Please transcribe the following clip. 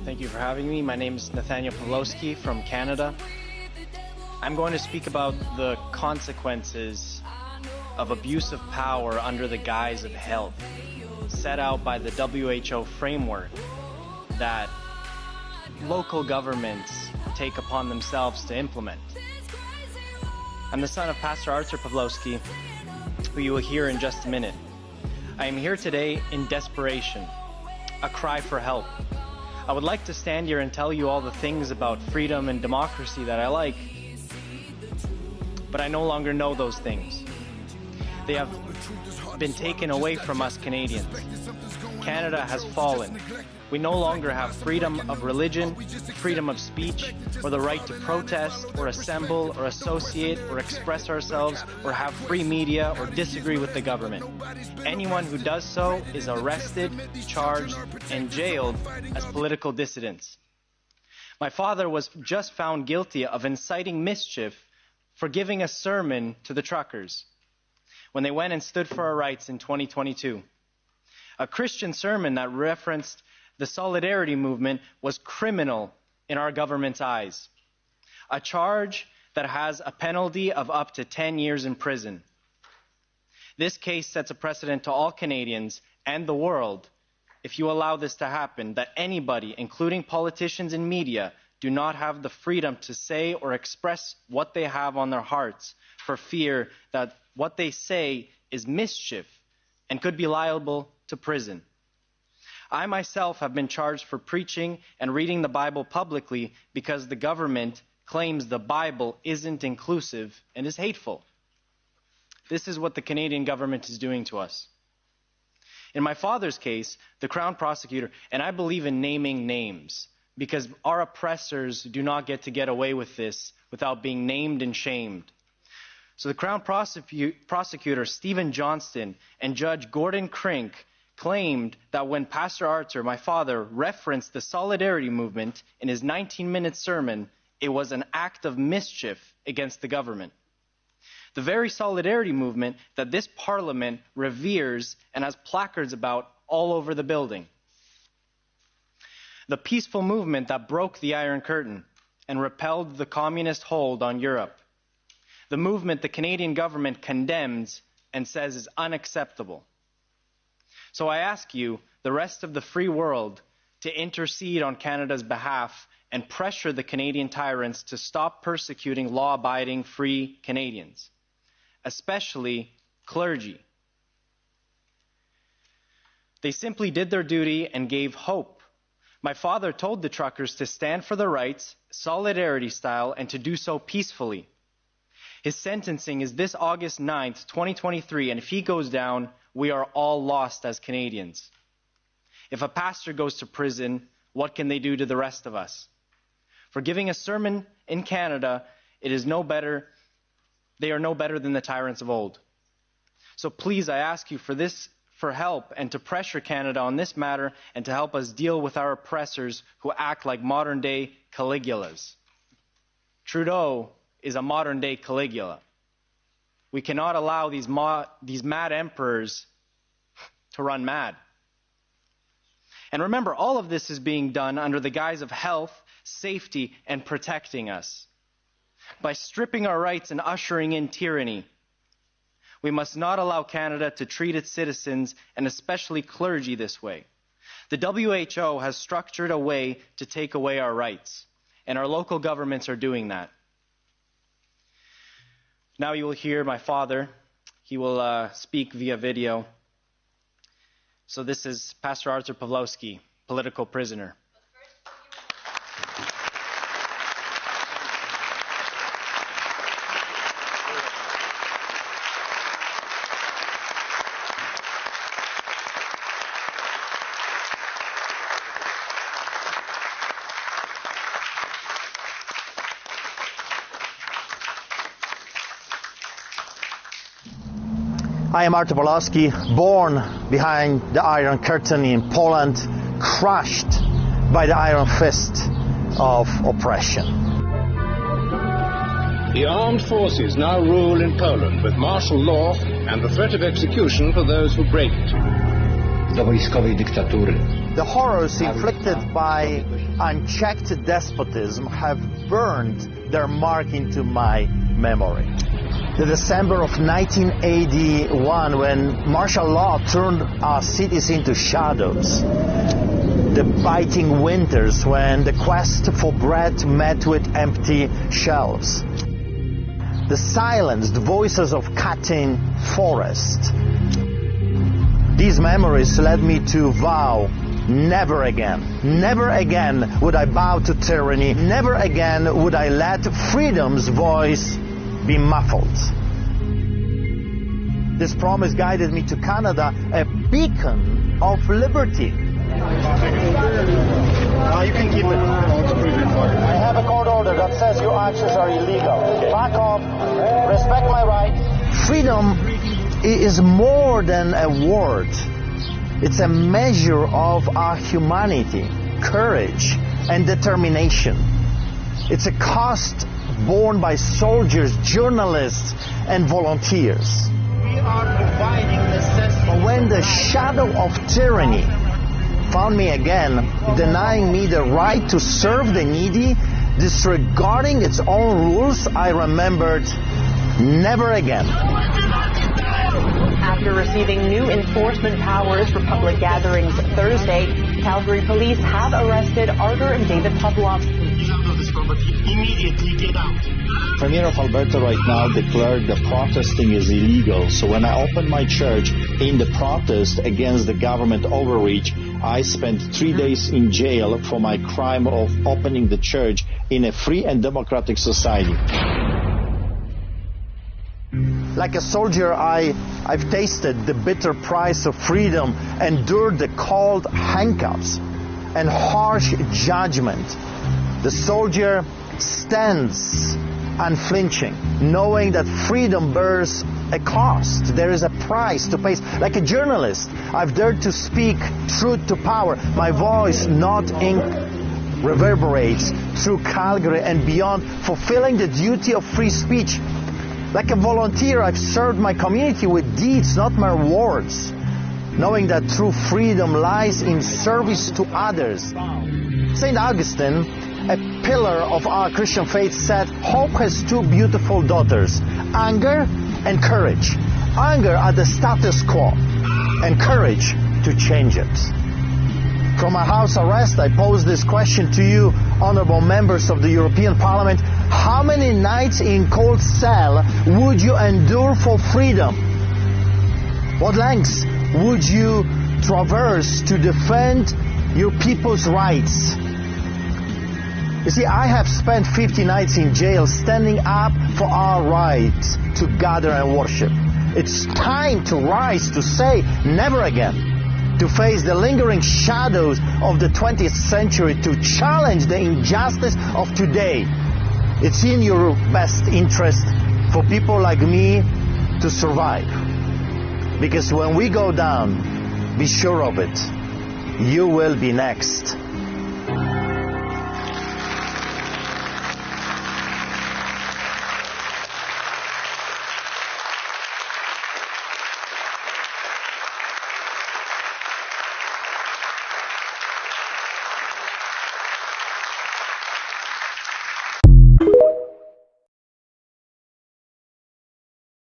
Thank you for having me. My name is Nathaniel Pawlowski from Canada. I'm going to speak about the consequences of abuse of power under the guise of health, set out by the WHO framework that local governments take upon themselves to implement. I'm the son of Pastor Artur Pawlowski, who you will hear in just a minute. I am here today in desperation, a cry for help. I would like to stand here and tell you all the things about freedom and democracy that I like, but I no longer know those things. They have been taken away from us Canadians. Canada has fallen. We no longer have freedom of religion, freedom of speech, or the right to protest, or assemble, or associate, or express ourselves, or have free media, or disagree with the government. Anyone who does so is arrested, charged, and jailed as political dissidents. My father was just found guilty of inciting mischief for giving a sermon to the truckers when they went and stood for our rights in 2022. A Christian sermon that referenced the Solidarity Movement was criminal in our government's eyes. A charge that has a penalty of up to 10 years in prison. This case sets a precedent to all Canadians and the world if you allow this to happen, that anybody, including politicians and media, do not have the freedom to say or express what they have on their hearts for fear that what they say is mischief and could be liable to prison. I myself have been charged for preaching and reading the Bible publicly because the government claims the Bible isn't inclusive and is hateful. This is what the Canadian government is doing to us. In my father's case, the Crown Prosecutor, and I believe in naming names, because our oppressors do not get away with this without being named and shamed. So the Crown Prosecutor, Stephen Johnston, and Judge Gordon Crink claimed that when Pastor Artur, my father, referenced the Solidarity Movement in his 19-minute sermon, it was an act of mischief against the government. The very Solidarity Movement that this Parliament reveres and has placards about all over the building. The peaceful movement that broke the Iron Curtain and repelled the communist hold on Europe. The movement the Canadian government condemns and says is unacceptable. So I ask you, the rest of the free world, to intercede on Canada's behalf and pressure the Canadian tyrants to stop persecuting law-abiding free Canadians, especially clergy. They simply did their duty and gave hope. My father told the truckers to stand for their rights, solidarity style, and to do so peacefully. His sentencing is this August 9th, 2023, and if he goes down, we are all lost as Canadians. If a pastor goes to prison, what can they do to the rest of us? For giving a sermon in Canada, they are no better than the tyrants of old. So please, I ask you for help and to pressure Canada on this matter and to help us deal with our oppressors who act like modern-day Caligulas. Trudeau is a modern-day Caligula. We cannot allow these mad emperors to run mad. And remember, all of this is being done under the guise of health, safety, and protecting us. By stripping our rights and ushering in tyranny, we must not allow Canada to treat its citizens, and especially clergy, this way. The WHO has structured a way to take away our rights, and our local governments are doing that. Now you will hear my father. He will speak via video. So this is Pastor Artur Pawlowski, political prisoner. I am Artur Pawlowski, born behind the Iron Curtain in Poland, crushed by the iron fist of oppression. The armed forces now rule in Poland with martial law and the threat of execution for those who break it. do wojskowej dyktatury. The horrors inflicted by unchecked despotism have burned their mark into my memory. The December of 1981, when martial law turned our cities into shadows. The biting winters when the quest for bread met with empty shelves. The silenced voices of cutting forest. These memories led me to vow, never again would I bow to tyranny, never again would I let freedom's voice be muffled. This promise guided me to Canada, a beacon of liberty. You can keep it. I have a court order that says your actions are illegal. Back off. Respect my right. Freedom is more than a word. It's a measure of our humanity, courage, and determination. It's a cost borne by soldiers, journalists, and volunteers. We are providing necessity. When the shadow of tyranny found me again, denying me the right to serve the needy, disregarding its own rules, I remembered, never again. After receiving new enforcement powers for public gatherings Thursday, Calgary police have arrested Arthur and David Pawlowski. Immediately get out. Premier of Alberta right now declared that protesting is illegal. So when I opened my church in the protest against the government overreach, I spent 3 days in jail for my crime of opening the church in a free and democratic society. Like a soldier, I've tasted the bitter price of freedom, endured the cold handcuffs and harsh judgment. The soldier stands unflinching, knowing that freedom bears a cost. There is a price to pay. Like a journalist, I've dared to speak truth to power. My voice, not ink, reverberates through Calgary and beyond, fulfilling the duty of free speech. Like a volunteer, I've served my community with deeds, not mere words, knowing that true freedom lies in service to others. St. Augustine, a pillar of our Christian faith, said, hope has two beautiful daughters, anger and courage. Anger at the status quo, and courage to change it. From my house arrest, I pose this question to you, honorable members of the European Parliament. How many nights in cold cell would you endure for freedom? What lengths would you traverse to defend your people's rights? You see, I have spent 50 nights in jail standing up for our right to gather and worship. It's time to rise, to say never again, to face the lingering shadows of the 20th century, to challenge the injustice of today. It's in your best interest for people like me to survive. Because when we go down, be sure of it, you will be next.